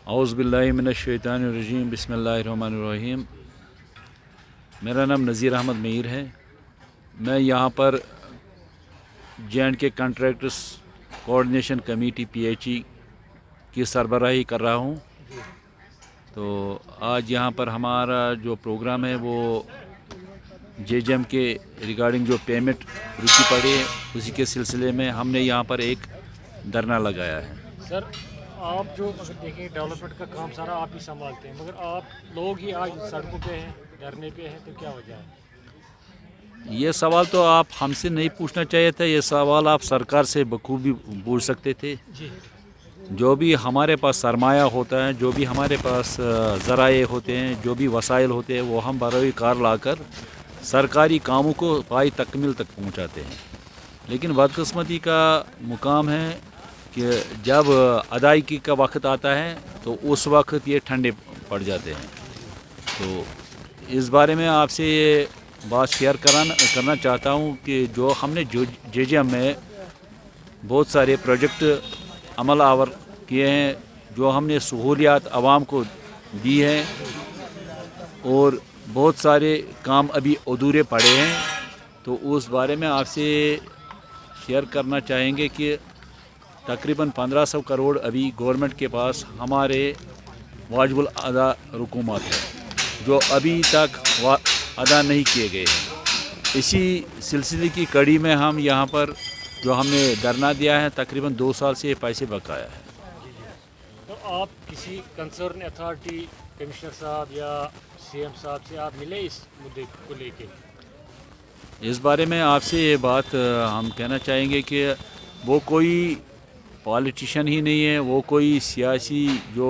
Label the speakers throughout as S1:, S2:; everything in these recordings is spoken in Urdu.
S1: اعوذ باللہ من الشیطان الرجیم بسم اللہ الرحمن الرحیم۔ میرا نام نذیر احمد میر ہے۔ میں یہاں پر JNK contractors coordination committee PHE کی سربراہی کر رہا ہوں۔ تو آج یہاں پر ہمارا جو پروگرام ہے وہ JJM کے ریگارڈنگ جو پیمنٹ رکی پڑی ہے اسی کے سلسلے میں ہم نے یہاں پر ایک دھرنا لگایا ہے۔
S2: سر آپ جو اگر دیکھیں ڈیولپمنٹ کا کام سارا آپ ہی سنبھالتے ہیں، مگر آپ لوگ ہی آج سڑکوں پہ ہیں، دھرنے پہ ہیں، تو کیا وجہ ہے؟
S1: یہ سوال تو آپ ہم سے نہیں پوچھنا چاہیے تھا، یہ سوال آپ سرکار سے بخوبی پوچھ سکتے تھے۔
S2: جی،
S1: جو بھی ہمارے پاس سرمایہ ہوتا ہے، جو بھی ہمارے پاس ذرائع ہوتے ہیں، جو بھی وسائل ہوتے ہیں، وہ ہم بروئے کار لا کر سرکاری کاموں کو پائی تکمیل تک پہنچاتے ہیں۔ لیکن بدقسمتی کا مقام ہے کہ جب ادائیگی کا وقت آتا ہے تو اس وقت یہ ٹھنڈے پڑ جاتے ہیں۔ تو اس بارے میں آپ سے یہ بات شیئر کرنا چاہتا ہوں کہ جو ہم نے JJM میں بہت سارے پروجیکٹ عمل آور کیے ہیں، جو ہم نے سہولیات عوام کو دی ہیں، اور بہت سارے کام ابھی ادھورے پڑے ہیں۔ تو اس بارے میں آپ سے شیئر کرنا چاہیں گے کہ تقریباً 1500 کروڑ ابھی گورنمنٹ کے پاس ہمارے واجب الادا رقومات ہیں جو ابھی تک ادا نہیں کیے گئے ہیں۔ اسی سلسلے کی کڑی میں ہم یہاں پر جو ہم نے دھرنا دیا ہے، تقریباً 2 سال سے یہ پیسے بقایا ہے۔
S2: تو آپ کسی کنسرن اتھارٹی کمشنر صاحب یا CM صاحب سے آپ ملے اس مدعے کو لے کے؟
S1: اس بارے میں آپ سے یہ بات ہم کہنا چاہیں گے کہ وہ کوئی پالیٹیشین ہی نہیں ہے، وہ کوئی سیاسی جو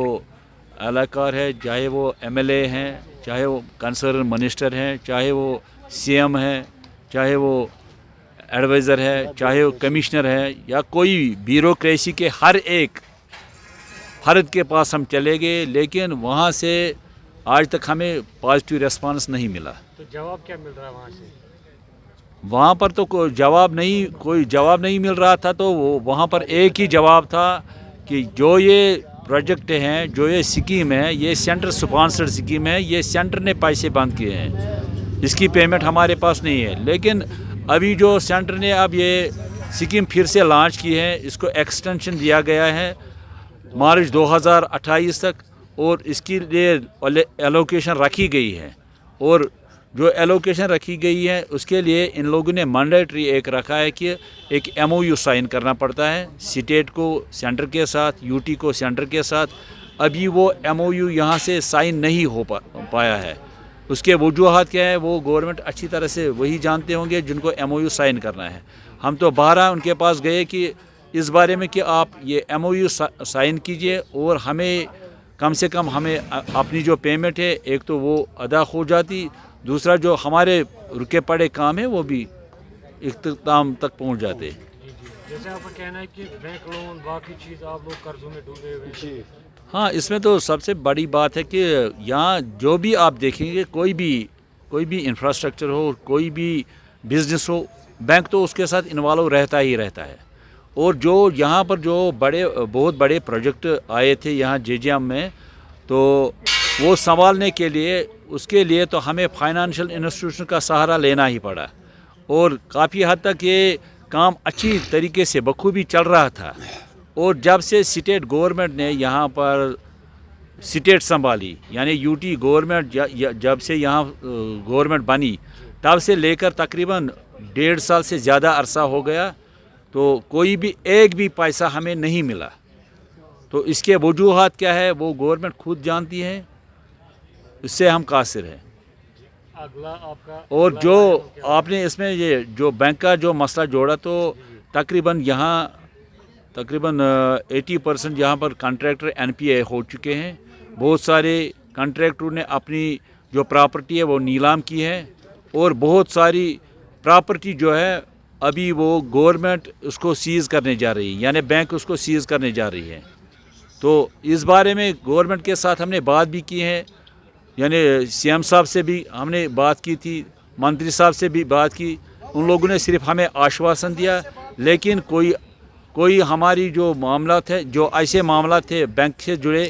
S1: اہلکار ہے، چاہے وہ MLA ہیں، چاہے وہ کنسرن منسٹر ہیں، چاہے وہ CM ہے، چاہے وہ ایڈوائزر ہے، چاہے وہ کمشنر ہے، یا کوئی بیوروکریسی کے ہر ایک فرد کے پاس ہم چلے گئے، لیکن وہاں سے آج تک ہمیں پازیٹیو ریسپانس نہیں ملا۔
S2: تو جواب کیا مل رہا ہے وہاں سے؟
S1: وہاں پر تو کوئی جواب نہیں مل رہا تھا۔ تو وہاں پر ایک ہی جواب تھا کہ جو یہ پروجیکٹ ہیں، جو یہ اسکیم ہے، یہ سینٹر سپانسرڈ اسکیم ہے، یہ سینٹر نے پیسے بند کیے ہیں، اس کی پیمنٹ ہمارے پاس نہیں ہے۔ لیکن ابھی جو سینٹر نے اب یہ اسکیم پھر سے لانچ کی ہے، اس کو ایکسٹینشن دیا گیا ہے مارچ 2028 تک، اور اس کے لیے ایلوکیشن رکھی گئی ہے، اور جو ایلوکیشن رکھی گئی ہے اس کے لیے ان لوگوں نے مینڈیٹری ایک رکھا ہے کہ ایک MOU سائن کرنا پڑتا ہے اسٹیٹ کو سینٹر کے ساتھ، UT کو سینٹر کے ساتھ۔ ابھی وہ MOU یہاں سے سائن نہیں ہو پایا ہے۔ اس کے وجوہات کیا ہے وہ گورنمنٹ اچھی طرح سے وہی جانتے ہوں گے جن کو MOU سائن کرنا ہے۔ ہم تو 12 ان کے پاس گئے کہ اس بارے میں کہ آپ یہ MOU سائن کیجئے، اور ہمیں کم سے کم ہمیں اپنی جو پیمنٹ ہے ایک تو وہ ادا ہو جاتی، دوسرا جو ہمارے رکے پڑے کام ہیں وہ بھی اختتام تک پہنچ جاتے۔
S2: جیسے آپ کا کہنا ہے کہ بینک لون باقی چیز آپ لوگ قرضوں میں ڈوبے ہوئے ہیں۔
S1: ہاں، اس میں تو سب سے بڑی بات ہے کہ یہاں جو بھی آپ دیکھیں گے، کوئی بھی انفراسٹرکچر ہو، کوئی بھی بزنس ہو، بینک تو اس کے ساتھ انوالو رہتا ہی رہتا ہے۔ اور جو یہاں پر جو بہت بڑے پروجیکٹ آئے تھے یہاں JJM میں، تو وہ سنبھالنے کے لیے اس کے لیے تو ہمیں فائنانشل انسٹیٹیوشن کا سہارا لینا ہی پڑا، اور کافی حد تک یہ کام اچھی طریقے سے بخوبی چل رہا تھا۔ اور جب سے اسٹیٹ گورنمنٹ نے یہاں پر اسٹیٹ سنبھالی، یعنی UT گورنمنٹ جب سے یہاں گورنمنٹ بنی، تب سے لے کر تقریباً 1.5 سال سے زیادہ عرصہ ہو گیا، تو کوئی بھی ایک بھی پیسہ ہمیں نہیں ملا۔ تو اس کے وجوہات کیا ہے وہ گورنمنٹ خود جانتی ہے، اس سے ہم قاصر ہیں۔ اور جو آپ نے اس میں یہ جو بینک کا جو مسئلہ جوڑا، تو تقریباً یہاں 80% یہاں پر کنٹریکٹر NPA ہو چکے ہیں۔ بہت سارے کنٹریکٹروں نے اپنی جو پراپرٹی ہے وہ نیلام کی ہے، اور بہت ساری پراپرٹی جو ہے ابھی وہ گورنمنٹ اس کو سیز کرنے جا رہی ہے، یعنی بینک اس کو سیز کرنے جا رہی ہے۔ تو اس بارے میں گورنمنٹ کے ساتھ ہم نے بات بھی کی ہے، یعنی CM صاحب سے بھی ہم نے بات کی تھی، منتری صاحب سے بھی بات کی۔ ان لوگوں نے صرف ہمیں آشواسن دیا، لیکن کوئی ہماری جو معاملات ہے، جو ایسے معاملات تھے بینک سے جڑے